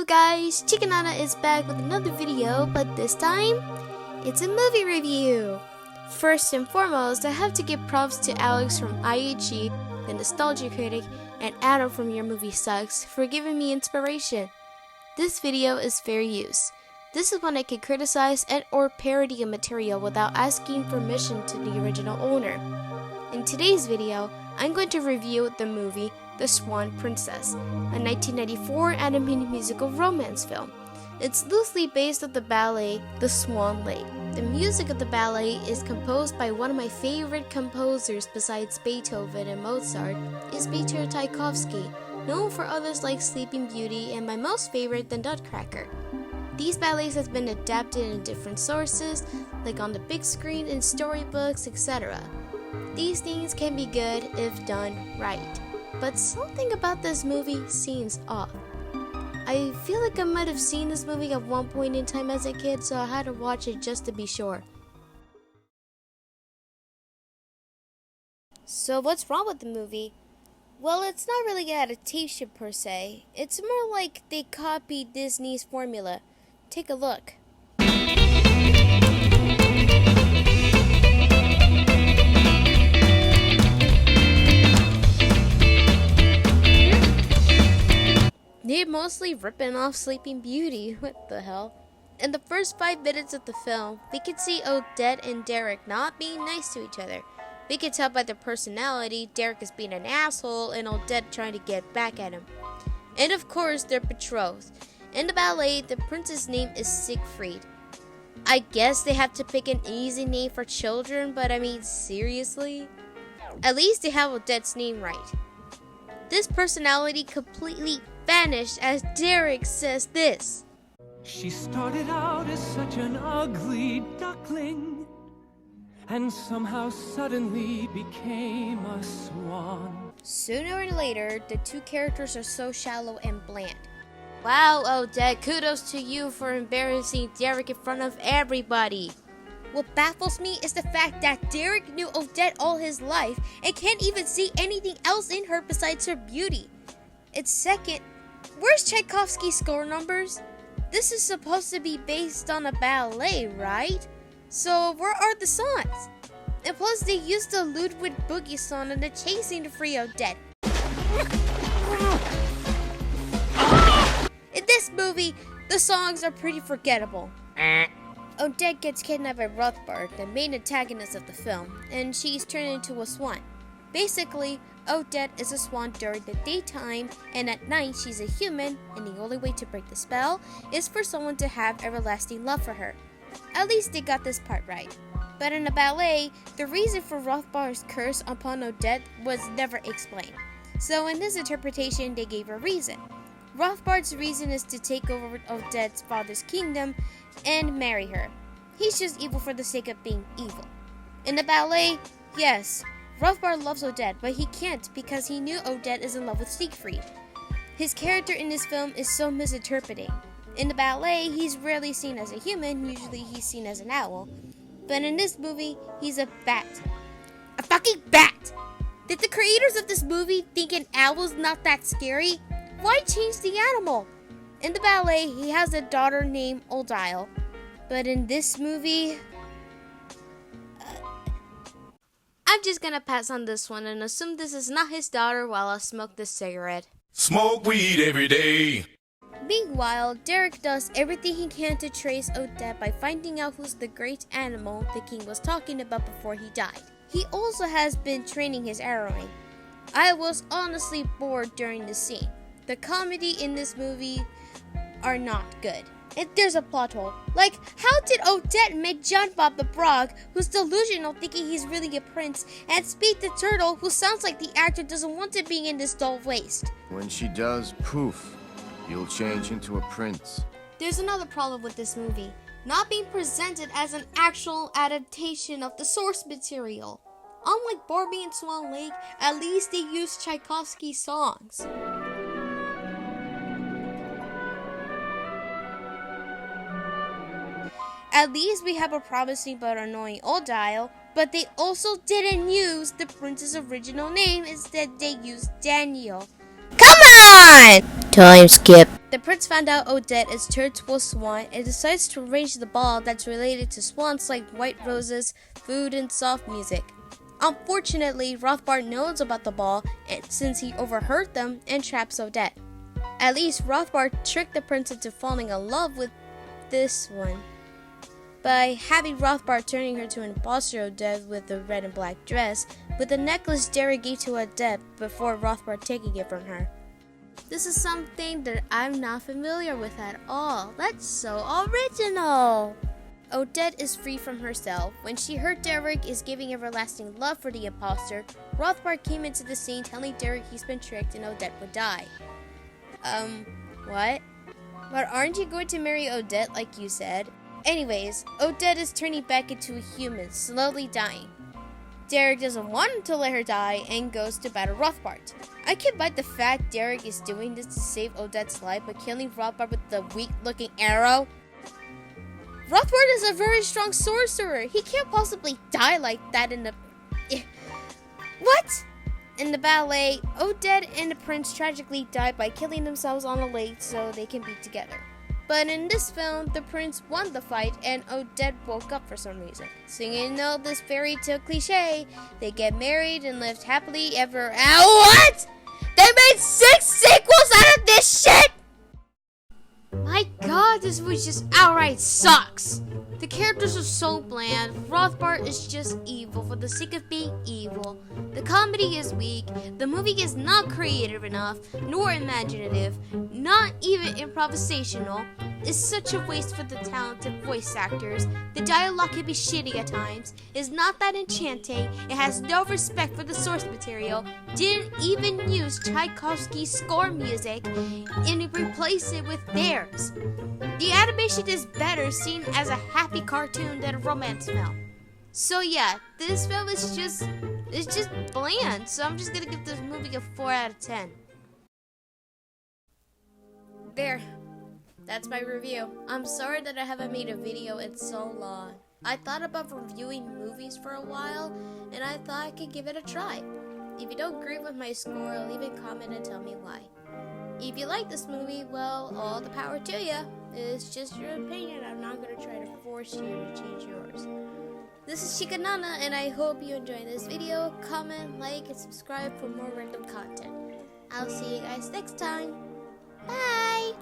guys, Chika is back with another video, but this time, it's a movie review. First and foremost, I have to give props to Alex from IAG, the Nostalgia Critic, and Adam from Your Movie Sucks for giving me inspiration. This video is fair use. This is when I can criticize and or parody a material without asking permission to the original owner. In today's video, I'm going to review the movie The Swan Princess, a 1994 animated musical romance film. It's loosely based on the ballet The Swan Lake. The music of the ballet is composed by one of my favorite composers besides Beethoven and Mozart, is Peter Tchaikovsky, known for others like Sleeping Beauty and my most favorite, The Nutcracker. These ballets have been adapted in different sources, like on the big screen, in storybooks, etc. These things can be good if done right. But something about this movie seems off. I feel like I might have seen this movie at one point in time as a kid, so I had to watch it just to be sure. So what's wrong with the movie? Well, it's not really an adaptation per se. It's more like they copied Disney's formula. Take a look. They're mostly ripping off Sleeping Beauty. What the hell? In the first 5 minutes of the film, we can see Odette and Derek not being nice to each other. We can tell by their personality, Derek is being an asshole and Odette trying to get back at him. And of course, they're betrothed. In the ballet, the prince's name is Siegfried. I guess they have to pick an easy name for children, but I mean, seriously? At least they have Odette's name right. This personality completely vanished as Derek says this. She started out as such an ugly duckling, and somehow suddenly became a swan. Sooner or later, the two characters are so shallow and bland. Wow, Odette, kudos to you for embarrassing Derek in front of everybody. What baffles me is the fact that Derek knew Odette all his life and can't even see anything else in her besides her beauty. It's second, where's Tchaikovsky's score numbers? This is supposed to be based on a ballet, right? So where are the songs? And plus they used the Ludwig Boogie song in the chasing to free Odette. In this movie, the songs are pretty forgettable. Odette gets kidnapped by Rothbard, the main antagonist of the film, and she's turned into a swan. Basically, Odette is a swan during the daytime, and at night she's a human, and the only way to break the spell is for someone to have everlasting love for her. At least they got this part right. But in the ballet, the reason for Rothbard's curse upon Odette was never explained. So in this interpretation, they gave a reason. Rothbard's reason is to take over Odette's father's kingdom and marry her. He's just evil for the sake of being evil. In the ballet, yes, Rothbard loves Odette, but he can't because he knew Odette is in love with Siegfried. His character in this film is so misinterpreting. In the ballet, he's rarely seen as a human, usually he's seen as an owl. But in this movie, he's a bat. A fucking bat! Did the creators of this movie think an owl's not that scary? Why change the animal? In the ballet, he has a daughter named Odile. But in this movie, I'm just gonna pass on this one and assume this is not his daughter while I smoke this cigarette. Smoke weed every day. Meanwhile, Derek does everything he can to trace Odette by finding out who's the great animal the king was talking about before he died. He also has been training his arrowing. I was honestly bored during this scene. The comedy in this movie are not good. And there's a plot hole. Like, how did Odette make John Bob the Frog, who's delusional thinking he's really a prince, and Speed the Turtle, who sounds like the actor doesn't want to be in this dull waste? When she does, poof, you'll change into a prince. There's another problem with this movie. Not being presented as an actual adaptation of the source material. Unlike Barbie and Swan Lake, at least they used Tchaikovsky's songs. At least we have a promising but annoying Odile, but they also didn't use the prince's original name, instead they used Daniel. Come on! Time skip. The the prince found out Odette is turned to a swan and decides to arrange the ball that's related to swans like white roses, food, and soft music. Unfortunately, Rothbard knows about the ball and since he overheard them and traps Odette. At least Rothbard tricked the prince into falling in love with this one by having Rothbard turning her to an imposter Odette with the red and black dress with the necklace Derek gave to Odette before Rothbard taking it from her. This is something that I'm not familiar with at all. That's so original! Odette is free from herself. When she heard Derek is giving everlasting love for the imposter, Rothbard came into the scene telling Derek he's been tricked and Odette would die. What? But aren't you going to marry Odette like you said? Anyways, Odette is turning back into a human, slowly dying. Derek doesn't want to let her die and goes to battle Rothbard. I can't buy the fact Derek is doing this to save Odette's life by killing Rothbard with the weak-looking arrow. Rothbard is a very strong sorcerer. He can't possibly die like that in the... What? In the ballet, Odette and the prince tragically die by killing themselves on a lake so they can be together. But in this film, the prince won the fight and Odette woke up for some reason. So you know this fairy tale cliche, they get married and lived happily ever after. What? They made 6 sequels out of this shit? My god, this movie just outright sucks. The characters are so bland. Rothbard is just evil for the sake of being evil. The comedy is weak. The movie is not creative enough, nor imaginative, not even improvisational. It's such a waste for the talented voice actors. The dialogue can be shitty at times. It's not that enchanting. It has no respect for the source material. Didn't even use Tchaikovsky's score music and replace it with theirs. The animation is better seen as a happy cartoon than a romance film. So yeah, this film is just bland. So I'm just gonna give this movie a 4 out of 10. There. That's my review. I'm sorry that I haven't made a video in so long. I thought about reviewing movies for a while, and I thought I could give it a try. If you don't agree with my score, leave a comment and tell me why. If you like this movie, well, all the power to you. It's just your opinion. I'm not going to try to force you to change yours. This is Chika and I hope you enjoyed this video. Comment, like, and subscribe for more random content. I'll see you guys next time. Bye!